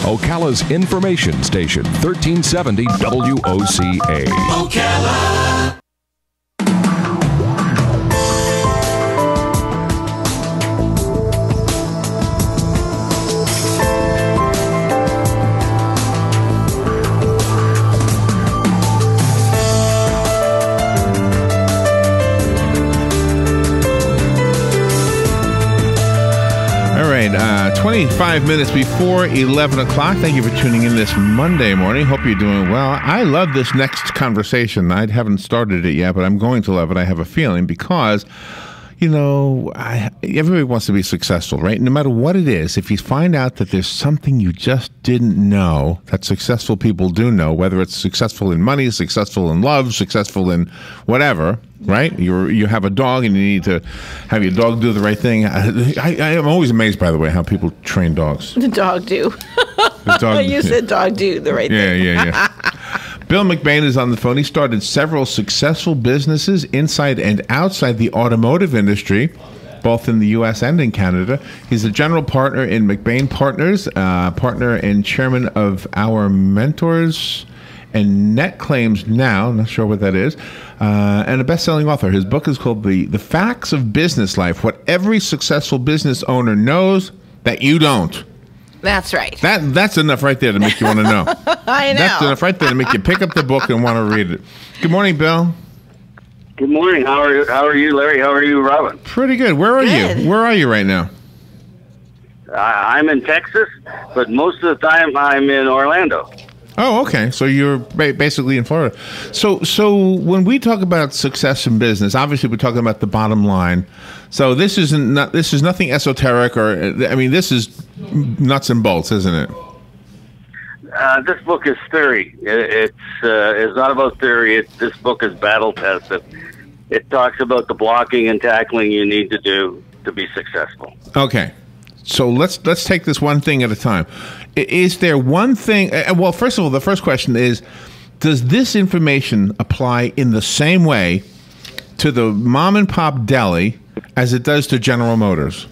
Ocala's information station, 1370 WOCA. Ocala. All right, 25 minutes before 11 o'clock. Thank you for tuning in this Monday morning. Hope you're doing well. I love this next conversation. I haven't started it yet, but I'm going to love it. I have a feeling because, you know, everybody wants to be successful, right? No matter what it is, if you find out that there's something you just didn't know that successful people do know, whether it's successful in money, successful in love, successful in whatever, right? You have a dog and you need to have your dog do the right thing. I am always amazed, by the way, how people train dogs. The dog do. The dog, You said dog do the right thing. Yeah. Bill McBain is on the phone. He started several successful businesses inside and outside the automotive industry, both in the U.S. and in Canada. He's a general partner in McBain Partners, partner and chairman of Our Mentors and Net Claims Now, not sure what that is, and a best-selling author. His book is called The Facts of Business Life, What Every Successful Business Owner Knows That You Don't. That's right. That's enough right there to make you want to know. I know. That's enough right there to make you pick up the book and want to read it. Good morning, Bill. Good morning. How are you, Larry? How are you, Robin? Pretty good. Where are you? Where are you right now? I'm in Texas, but most of the time I'm in Orlando. Oh, okay. So you're basically in Florida. So when we talk about success in business, obviously we're talking about the bottom line. So this is nothing esoteric, this is nuts and bolts, isn't it? This book is theory. It's not about theory. This book is battle tested. It talks about the blocking and tackling you need to do to be successful. Okay. So let's take this one thing at a time. Is there one thing? Well, first of all, the first question is, does this information apply in the same way to the mom and pop deli as it does to General Motors?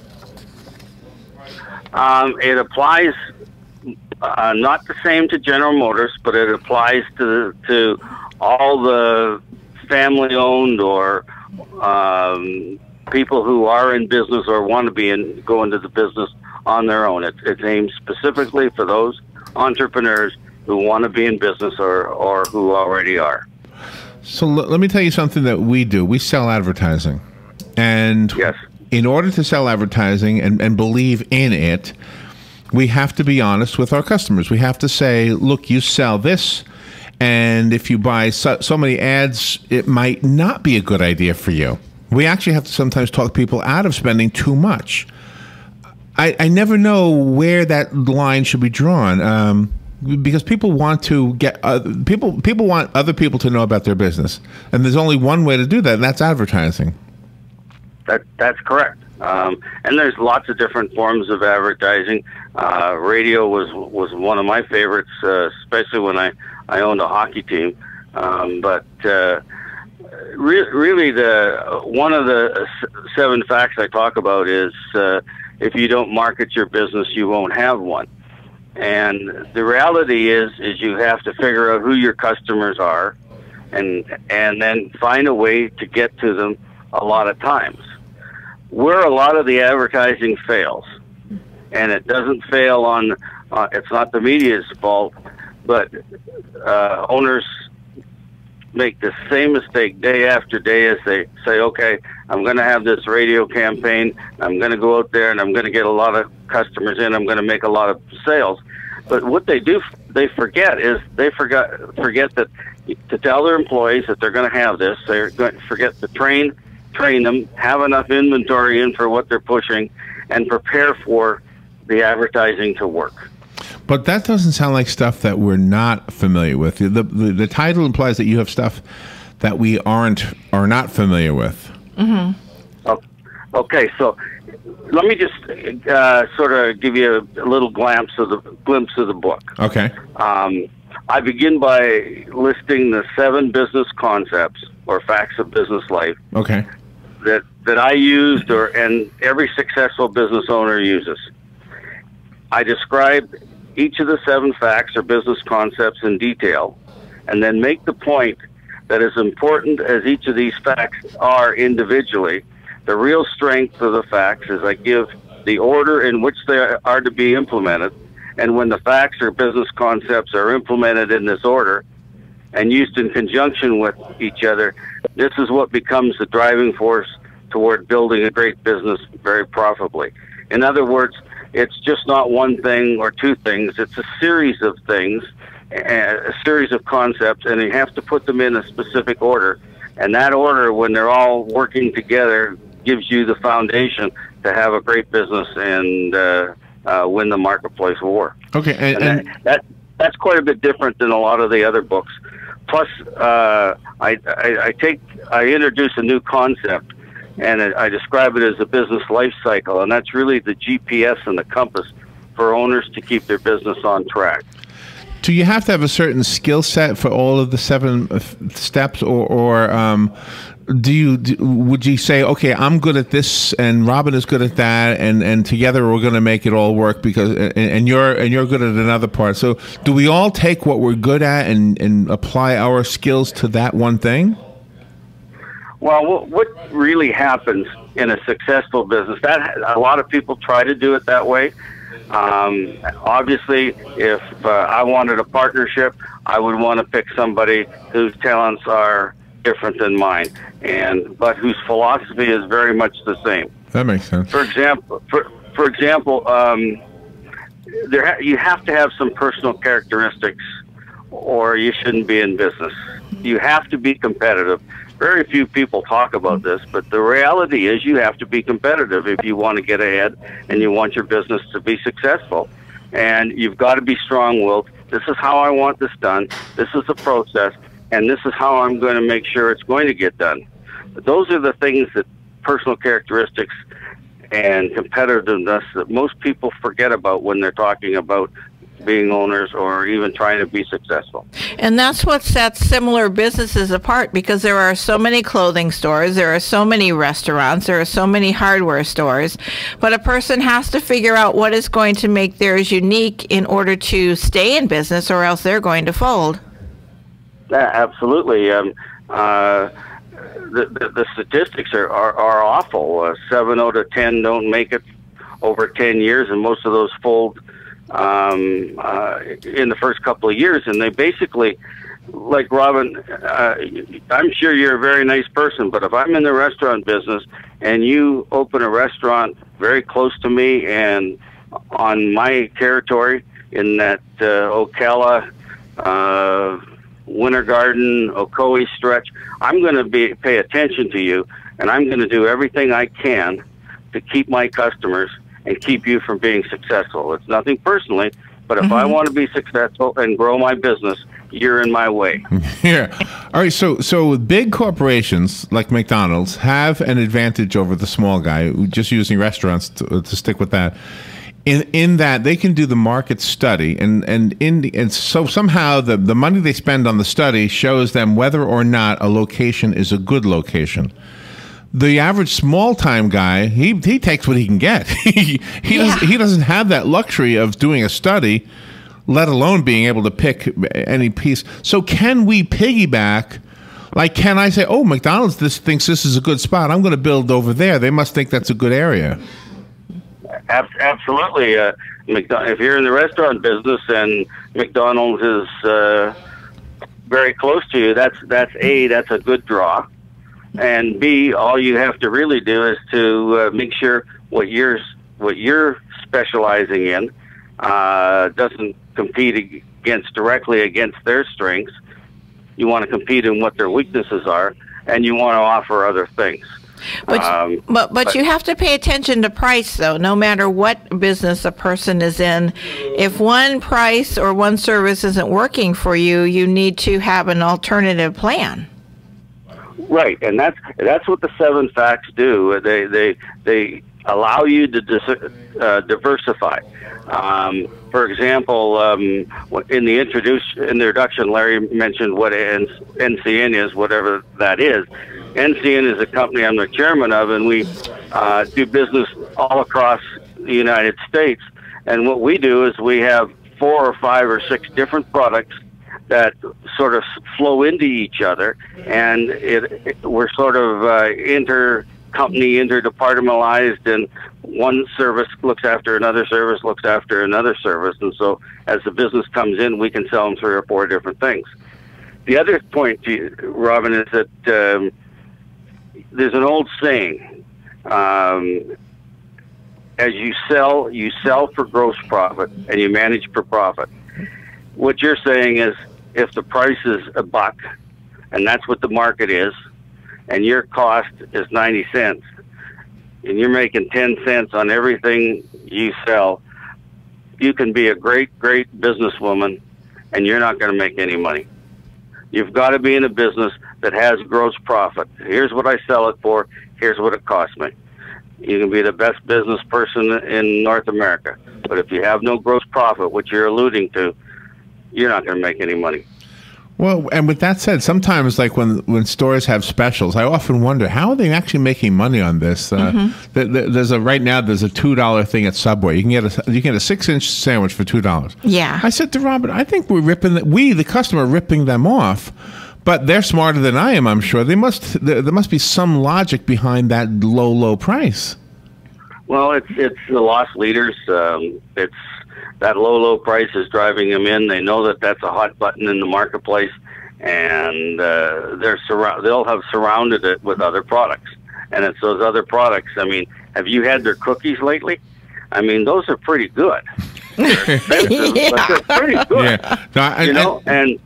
It applies not the same to General Motors, but it applies to all the family-owned or people who are in business or want to go into the business on their own. It's aimed specifically for those entrepreneurs who want to be in business or who already are. So let me tell you something that we do. We sell advertising. And yes, in order to sell advertising and believe in it, we have to be honest with our customers. We have to say, look, you sell this, and if you buy so many ads, it might not be a good idea for you. We actually have to sometimes talk people out of spending too much. I never know where that line should be drawn, because people want to get people want other people to know about their business, and there's only one way to do that, and that's advertising. That's correct. And there's lots of different forms of advertising. Radio was one of my favorites, especially when I owned a hockey team. But really, one of the 7 facts I talk about is if you don't market your business, you won't have one. And the reality is you have to figure out who your customers are, and then find a way to get to them a lot of times. Where a lot of the advertising fails, and it doesn't fail on, it's not the media's fault, but owners make the same mistake day after day as they say, okay, I'm going to have this radio campaign, I'm going to go out there and I'm going to get a lot of customers in, I'm going to make a lot of sales. But what they forget that to tell their employees that they're going to have this, they're going to forget to train them, have enough inventory in for what they're pushing, and prepare for the advertising to work. But that doesn't sound like stuff that we're not familiar with. The title implies that you have stuff that we are not familiar with. Mm-hmm. Okay, so let me just sort of give you a little glimpse of the book. Okay. I begin by listing the 7 business concepts or facts of business life. Okay. That I used and every successful business owner uses. I describe each of the 7 facts or business concepts in detail, and then make the point that as important as each of these facts are individually, the real strength of the facts is I give the order in which they are to be implemented, and when the facts or business concepts are implemented in this order and used in conjunction with each other, this is what becomes the driving force toward building a great business very profitably. In other words, it's just not one thing or two things. It's a series of things, a series of concepts, and you have to put them in a specific order. And that order, when they're all working together, gives you the foundation to have a great business and win the marketplace war. Okay, and that's quite a bit different than a lot of the other books. Plus, I introduce a new concept, and I describe it as a business life cycle, and that's really the GPS and the compass for owners to keep their business on track. Do you have to have a certain skill set for all of the 7 steps, or would you say, okay, I'm good at this and Robin is good at that, and together we're going to make it all work because and you're good at another part? So do we all take what we're good at and apply our skills to that one thing? Well, what really happens in a successful business, that a lot of people try to do it that way. Obviously, if I wanted a partnership, I would want to pick somebody whose talents are different than mine, but whose philosophy is very much the same. That makes sense. For example, you have to have some personal characteristics, or you shouldn't be in business. You have to be competitive. Very few people talk about this, but the reality is you have to be competitive if you want to get ahead and you want your business to be successful. And you've got to be strong-willed. This is how I want this done. This is the process, and this is how I'm going to make sure it's going to get done. But those are the things that personal characteristics and competitiveness that most people forget about when they're talking about being owners or even trying to be successful. And that's what sets similar businesses apart, because there are so many clothing stores, there are so many restaurants, there are so many hardware stores, but a person has to figure out what is going to make theirs unique in order to stay in business, or else they're going to fold. Yeah, absolutely. The statistics are awful. 7 out of 10 don't make it over 10 years, and most of those fold in the first couple of years. And they basically, like Robin, I'm sure you're a very nice person, but if I'm in the restaurant business and you open a restaurant very close to me and on my territory in that Ocala, Winter Garden, Ocoee stretch, I'm going to pay attention to you, and I'm going to do everything I can to keep my customers and keep you from being successful. It's nothing personally, but if I want to be successful and grow my business, you're in my way. Yeah. All right. So big corporations like McDonald's have an advantage over the small guy, just using restaurants to stick with that. In that they can do the market study, and so somehow the money they spend on the study shows them whether or not a location is a good location. The average small-time guy, he takes what he can get. He doesn't have that luxury of doing a study, let alone being able to pick any piece. So can we piggyback? Like, can I say, oh, McDonald's thinks this is a good spot, I'm going to build over there. They must think that's a good area. Absolutely. If you're in the restaurant business and McDonald's is very close to you, that's a good draw. And B, all you have to really do is to make sure what you're specializing in doesn't compete directly against their strengths. You want to compete in what their weaknesses are, and you want to offer other things. But you have to pay attention to price, though, no matter what business a person is in. If one price or one service isn't working for you, you need to have an alternative plan. Right, and that's what the 7 facts do. They allow you to diversify. For example, in the introduction, Larry mentioned what NCN is, whatever that is. NCN is a company I'm the chairman of, and we do business all across the United States. And what we do is we have 4 or 5 or 6 different products that sort of flow into each other, and we're sort of interdepartmentalized, and one service looks after another service, and so as the business comes in, we can sell them 3 or 4 different things. The other point, Robin, is that there's an old saying, as you sell for gross profit, and you manage for profit. What you're saying is, if the price is $1, and that's what the market is, and your cost is 90 cents, and you're making 10 cents on everything you sell, you can be a great businesswoman, and you're not going to make any money. You've got to be in a business that has gross profit. Here's what I sell it for. Here's what it costs me. You can be the best business person in North America, but if you have no gross profit, which you're alluding to, you're not going to make any money. Well, and with that said, sometimes like when stores have specials, I often wonder, how are they actually making money on this? Right now there's a $2 thing at Subway. You can get a 6-inch sandwich for $2. Yeah. I said to Robert, I think the customer, ripping them off. But they're smarter than I am, I'm sure. There must be some logic behind that low price. Well, it's the loss leaders. It's that low price is driving them in. They know that that's a hot button in the marketplace, and they'll have surrounded it with other products. And it's those other products. I mean, have you had their cookies lately? I mean, those are pretty good. They're expensive, but they're pretty good. Yeah. No, and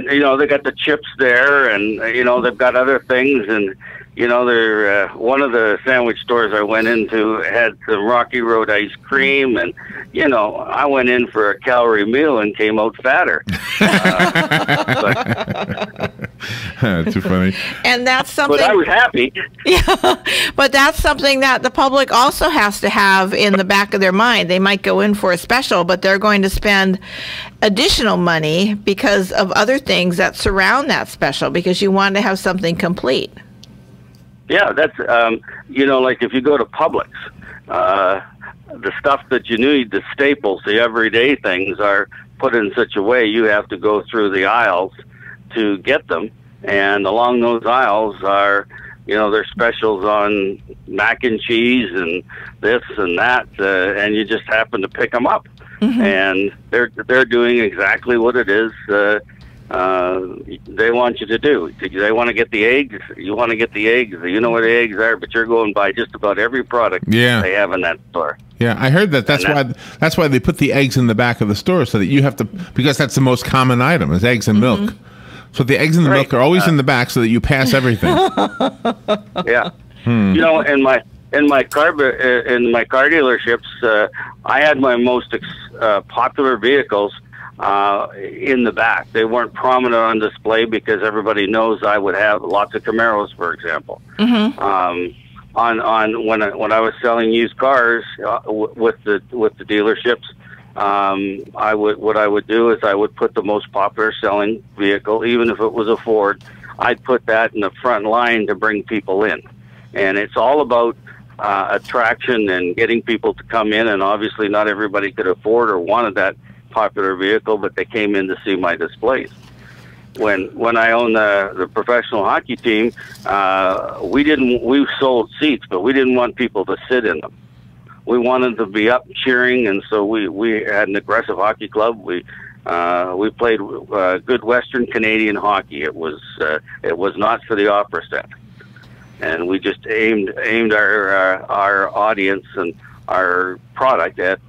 you know, they got the chips there, and you know, they've got other things, and you know, they're one of the sandwich stores I went into had some Rocky Road ice cream, and you know, I went in for a calorie meal and came out fatter. Too funny. And that's something. But I was happy. Yeah, but that's something that the public also has to have in the back of their mind. They might go in for a special, but they're going to spend additional money because of other things that surround that special, because you want to have something complete. Yeah, that's, you know, like if you go to Publix, the stuff that you need, the staples, the everyday things are put in such a way you have to go through the aisles to get them. And along those aisles are, you know, there's specials on mac and cheese and this and that, and you just happen to pick them up. Mm-hmm. And they're doing exactly what it is they want you to do. They want to get the eggs. You want to get the eggs. You know where the eggs are, but you're going by just about every product they have in that store. Yeah, I heard that. That's why they put the eggs in the back of the store, so that you have to, because that's the most common item is eggs and milk. So the eggs and the milk are always in the back, so that you pass everything. Yeah, you know, in my car dealerships, I had my most popular vehicles in the back. They weren't prominent on display because everybody knows I would have lots of Camaros, for example. Mm-hmm. When I was selling used cars with the dealerships, what I would do is I would put the most popular selling vehicle, even if it was a Ford, I'd put that in the front line to bring people in. And it's all about attraction and getting people to come in, and obviously not everybody could afford or wanted that popular vehicle, but they came in to see my displays. When I owned the professional hockey team, we sold seats, but we didn't want people to sit in them. We wanted to be up cheering, and so we had an aggressive hockey club. We played good Western Canadian hockey. It was not for the opera set, and we just aimed our audience and our product at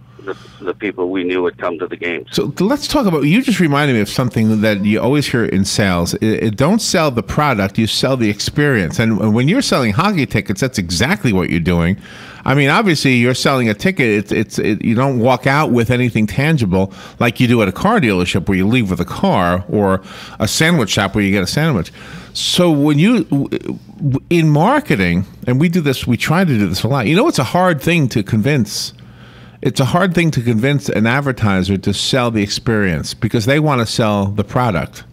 the people we knew would come to the games. So let's talk about, you just reminded me of something that you always hear in sales. Don't sell the product, you sell the experience. And when you're selling hockey tickets, that's exactly what you're doing. I mean, obviously, you're selling a ticket. You don't walk out with anything tangible like you do at a car dealership where you leave with a car, or a sandwich shop where you get a sandwich. So when in marketing, and we try to do this a lot, you know, it's a hard thing to convince. It's a hard thing to convince an advertiser to sell the experience, because they want to sell the product.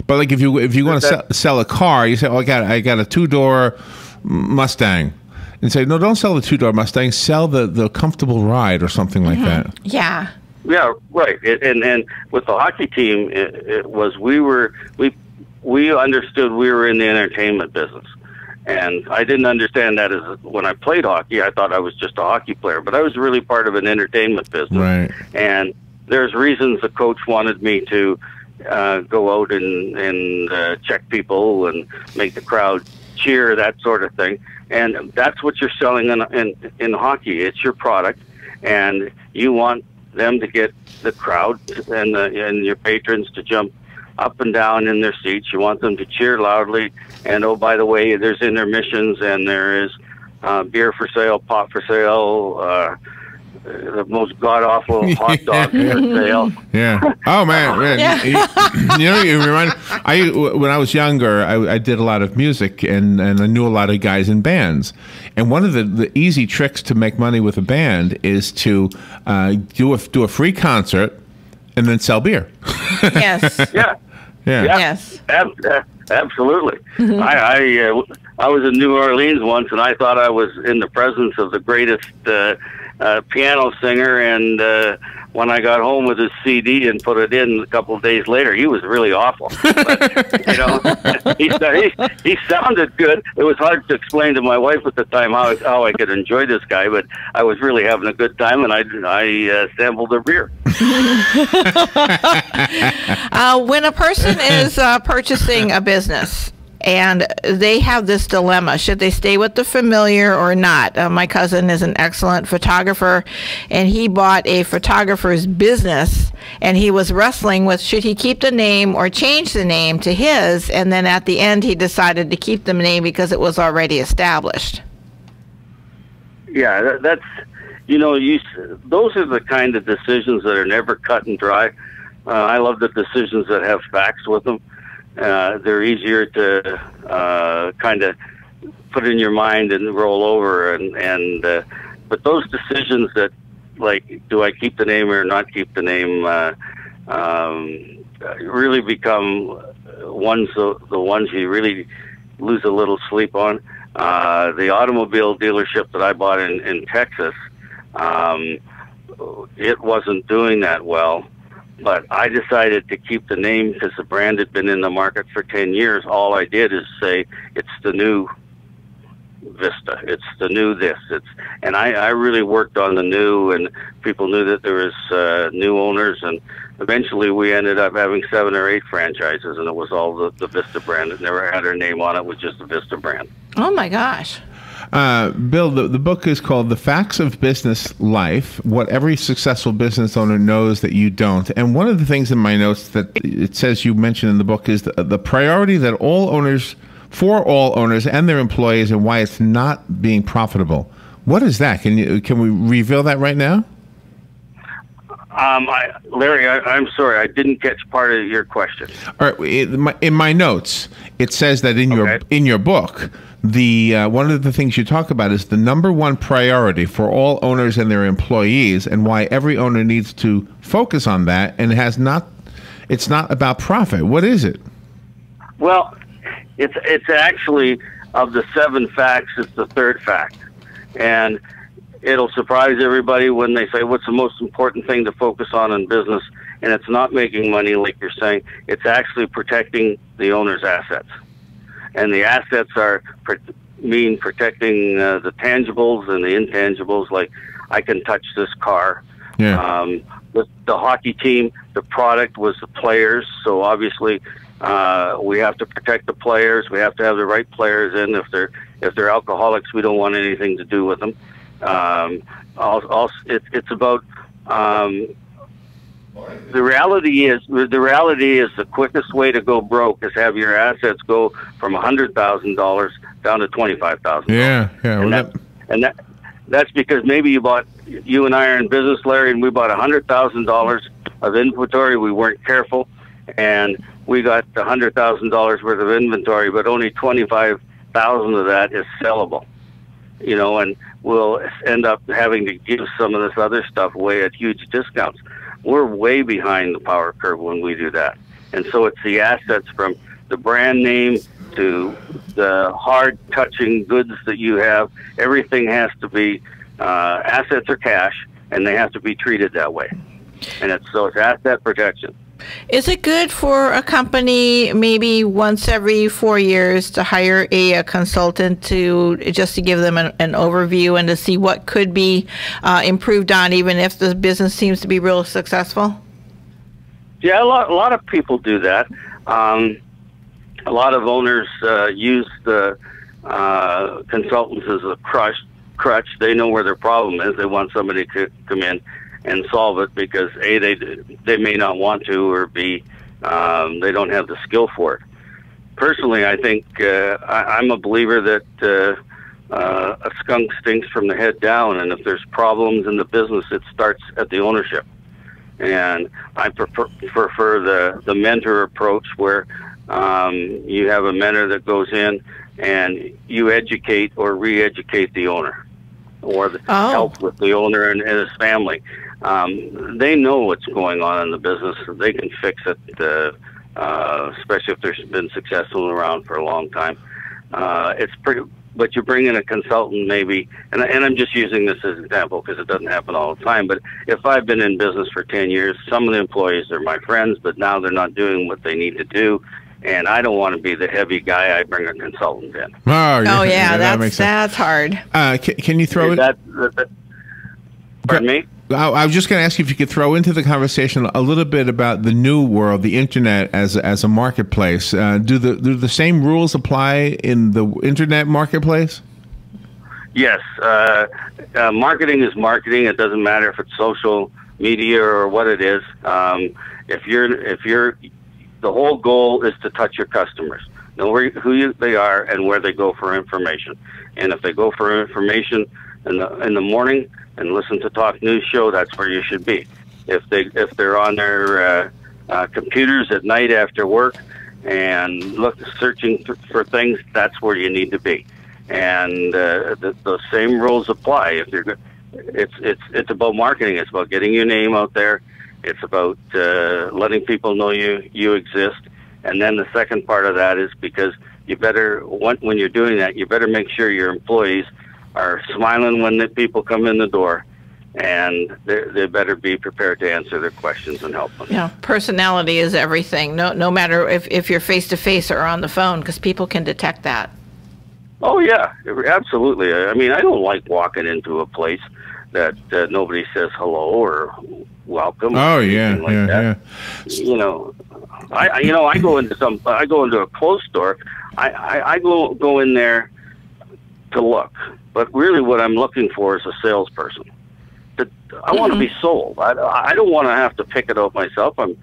But like if you want to sell a car, you say, "Oh, I got a 2-door Mustang," and say, "No, don't sell the 2-door Mustang. Sell the comfortable ride or something like that." Yeah. Yeah, right. And with the hockey team, it was we understood we were in the entertainment business, and I didn't understand that as when I played hockey. I thought I was just a hockey player, but I was really part of an entertainment business. Right. And there's reasons the coach wanted me to go out and check people and make the crowd cheer, that sort of thing. And that's what you're selling in hockey. It's your product, and you want them to get the crowd and your patrons to jump up and down in their seats. You want them to cheer loudly. And oh, by the way, there's intermissions, and there is beer for sale, pop for sale, the most god-awful hot dog for sale. Yeah. Oh, man. Yeah. You remind when I was younger, I did a lot of music, and I knew a lot of guys in bands. And one of the easy tricks to make money with a band is to do a free concert and then sell beer. Yes. Yeah. Yeah. Yes. Absolutely. I was in New Orleans once, and I thought I was in the presence of the greatest piano singer, and when I got home with his CD and put it in a couple of days later, he was really awful. But, you know, he sounded good. It was hard to explain to my wife at the time how I could enjoy this guy, but I was really having a good time, and I sampled a beer. When a person is purchasing a business and they have this dilemma, should they stay with the familiar or not? My cousin is an excellent photographer, and he bought a photographer's business, and he was wrestling with should he keep the name or change the name to his, and then at the end he decided to keep the name because it was already established. Yeah, that's, you know, those are the kind of decisions that are never cut and dry. I love the decisions that have facts with them. They're easier to kind of put in your mind and roll over, but those decisions that, like, do I keep the name or not keep the name, really become the ones you really lose a little sleep on. The automobile dealership that I bought in Texas, it wasn't doing that well. But I decided to keep the name because the brand had been in the market for 10 years. All I did is say, it's the new Vista. It's the new this. And I really worked on the new, and people knew that there was new owners. And eventually we ended up having 7 or 8 franchises, and it was all the Vista brand. It never had her name on it. It was just the Vista brand. Oh, my gosh. Bill, the book is called The Facts of Business Life, What Every Successful Business Owner Knows That You Don't. And one of the things in my notes that it says you mentioned in the book is the priority that for all owners and their employees, and why it's not being profitable. What is that? Can we reveal that right now? Larry, I'm sorry, I didn't catch part of your question. All right, in my notes, it says that in your book, one of the things you talk about is the number one priority for all owners and their employees, and why every owner needs to focus on that, and it's not about profit. What is it? Well, it's actually, of the 7 facts, it's the 3rd fact, and it'll surprise everybody when they say, what's the most important thing to focus on in business? And it's not making money, like you're saying. It's actually protecting the owner's assets. And the assets protecting the tangibles and the intangibles, like I can touch this car. Yeah. The hockey team, the product was the players. So obviously we have to protect the players. We have to have the right players in. If they're alcoholics, we don't want anything to do with them. Also, it's about the reality is the quickest way to go broke is have your assets go from $100,000 down to $25,000. Yeah. And that's because maybe you and I are in business, Larry, and we bought $100,000 of inventory. We weren't careful, and we got $100,000 worth of inventory, but only $25,000 of that is sellable. You know, and we'll end up having to give some of this other stuff away at huge discounts. We're way behind the power curve when we do that. And so it's the assets, from the brand name to the hard-touching goods that you have. Everything has to be, assets are cash, and they have to be treated that way. And it's asset protection. Is it good for a company maybe once every 4 years to hire a consultant to give them an overview and to see what could be improved on, even if the business seems to be real successful? Yeah, a lot of people do that. A lot of owners use the consultants as a crutch. They know where their problem is. They want somebody to come in and solve it because A, they may not want to, or B, they don't have the skill for it. Personally, I think I'm a believer that a skunk stinks from the head down, and if there's problems in the business, it starts at the ownership. And I prefer the mentor approach, where you have a mentor that goes in and you educate or re-educate the owner, or help with the owner and his family. They know what's going on in the business. They can fix it, especially if they've been successful around for a long time. It's pretty. But you bring in a consultant maybe, and I'm just using this as an example because it doesn't happen all the time, but if I've been in business for 10 years, some of the employees are my friends, but now they're not doing what they need to do, and I don't want to be the heavy guy. I bring a consultant in. Oh yeah, that makes sense. That's hard. Can you throw it? Pardon me? I was just going to ask you if you could throw into the conversation a little bit about the new world, the internet as a marketplace. Do the same rules apply in the internet marketplace? Yes, marketing is marketing. It doesn't matter if it's social media or what it is. If you're, the whole goal is to touch your customers, know who they are and where they go for information. And if they go for information in the morning and listen to Talk News Show, that's where you should be. If they're on their computers at night after work and searching for things, that's where you need to be. And the same rules apply. It's about marketing. It's about getting your name out there. It's about letting people know you exist. And then the second part of that is because you better, when you're doing that, you better make sure your employees are smiling when the people come in the door, and they better be prepared to answer their questions and help them. Yeah, personality is everything. No matter if you're face to face or on the phone, because people can detect that. Oh yeah, absolutely. I mean, I don't like walking into a place that nobody says hello or welcome. Oh yeah, yeah. You know, I go into a clothes store. I go in there to look, but really what I'm looking for is a salesperson. I want to be sold. I don't want to have to pick it out myself. I'm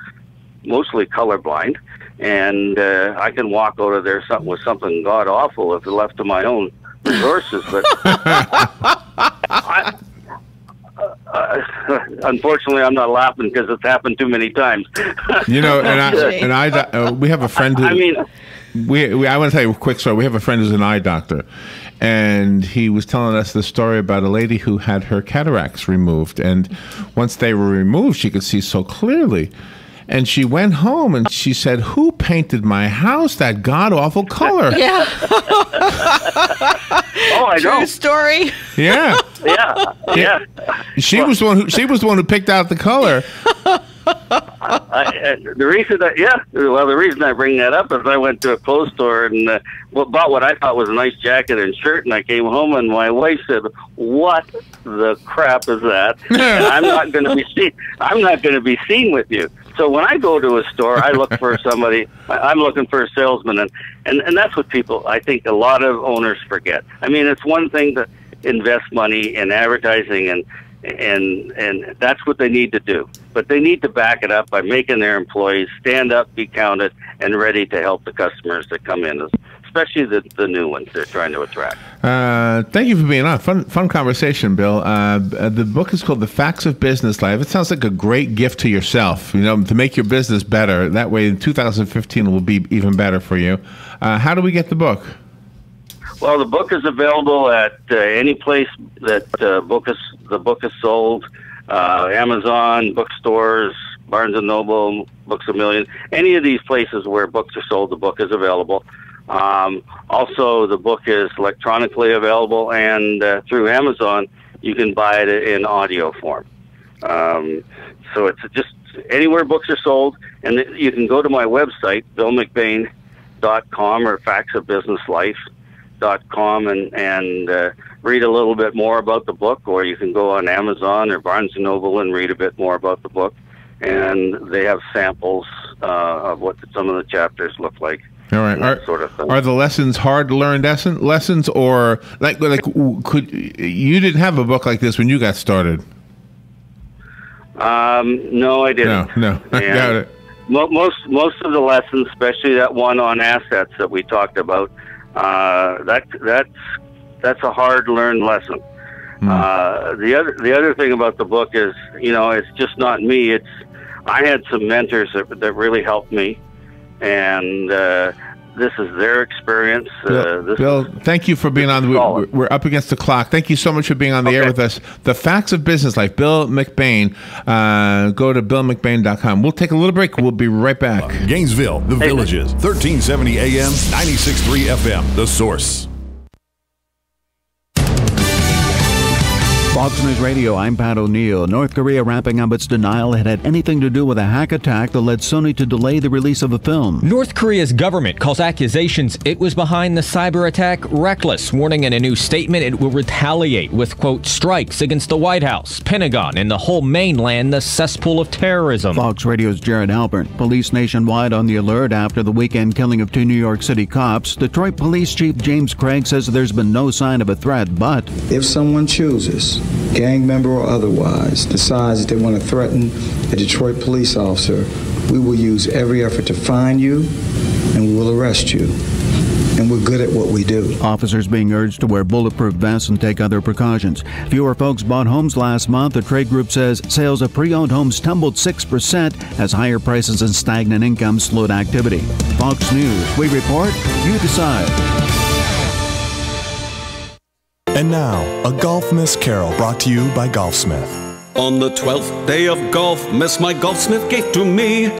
mostly colorblind, and I can walk out of there with something god awful if left to my own resources. But unfortunately, I'm not laughing because it's happened too many times. You know, we have a friend who. I want to tell you a quick story. We have a friend who's an eye doctor, and he was telling us the story about a lady who had her cataracts removed, and once they were removed, she could see so clearly. And she went home and she said, "Who painted my house that god-awful color?" Yeah. Oh, I know. True story. Yeah. Yeah. She was the one who picked out the color. The reason I bring that up is I went to a clothes store and bought what I thought was a nice jacket and shirt, and I came home and my wife said, "What the crap is that?" And I'm not going to be seen with you. So when I go to a store, I look for somebody. I'm looking for a salesman, and that's what people, I think, a lot of owners forget. I mean, it's one thing to invest money in advertising, and that's what they need to do. But they need to back it up by making their employees stand up, be counted, and ready to help the customers that come in, especially the new ones they're trying to attract. Thank you for being on. Fun conversation, Bill. The book is called The Facts of Business Life. It sounds like a great gift to yourself, to make your business better. That way, in 2015, it will be even better for you. How do we get the book? Well, the book is available at any place that the book is sold. Amazon, bookstores, Barnes & Noble, Books A Million. Any of these places where books are sold, the book is available. Also, the book is electronically available, and through Amazon, you can buy it in audio form. So it's just anywhere books are sold, and you can go to my website, BillMcBain.com or factsofbusinesslife.com and read a little bit more about the book, or you can go on Amazon or Barnes & Noble and read a bit more about the book. And they have samples of what some of the chapters look like. All right. Are the lessons hard-learned lessons, or like could you didn't have a book like this when you got started? No, I didn't. No, got it. Most of the lessons, especially that one on assets that we talked about, that's a hard-learned lesson. The other thing about the book is, it's just not me. I had some mentors that really helped me, and this is their experience. Bill, thank you for being on. We're up against the clock. Thank you so much for being on the air with us. The Facts of Business Life, Bill McBain. Go to BillMcBain.com. We'll take a little break. We'll be right back. Gainesville, The Villages, 1370 AM, 96.3 FM, The Source. Fox News Radio, I'm Pat O'Neill. North Korea wrapping up its denial it had anything to do with a hack attack that led Sony to delay the release of the film. North Korea's government calls accusations it was behind the cyber attack reckless, warning in a new statement it will retaliate with, quote, strikes against the White House, Pentagon, and the whole mainland, the cesspool of terrorism. Fox Radio's Jared Halpern. Police nationwide on the alert after the weekend killing of 2 New York City cops. Detroit Police Chief James Craig says there's been no sign of a threat, but if someone chooses, gang member or otherwise, decides that they want to threaten a Detroit police officer, we will use every effort to find you and we will arrest you. And we're good at what we do. Officers being urged to wear bulletproof vests and take other precautions. Fewer folks bought homes last month. The trade group says sales of pre-owned homes tumbled 6% as higher prices and stagnant income slowed activity. Fox News, we report, you decide. And now, a Golf Miss Carol brought to you by Golfsmith. On the 12th day of golf, Miss My Golfsmith gave to me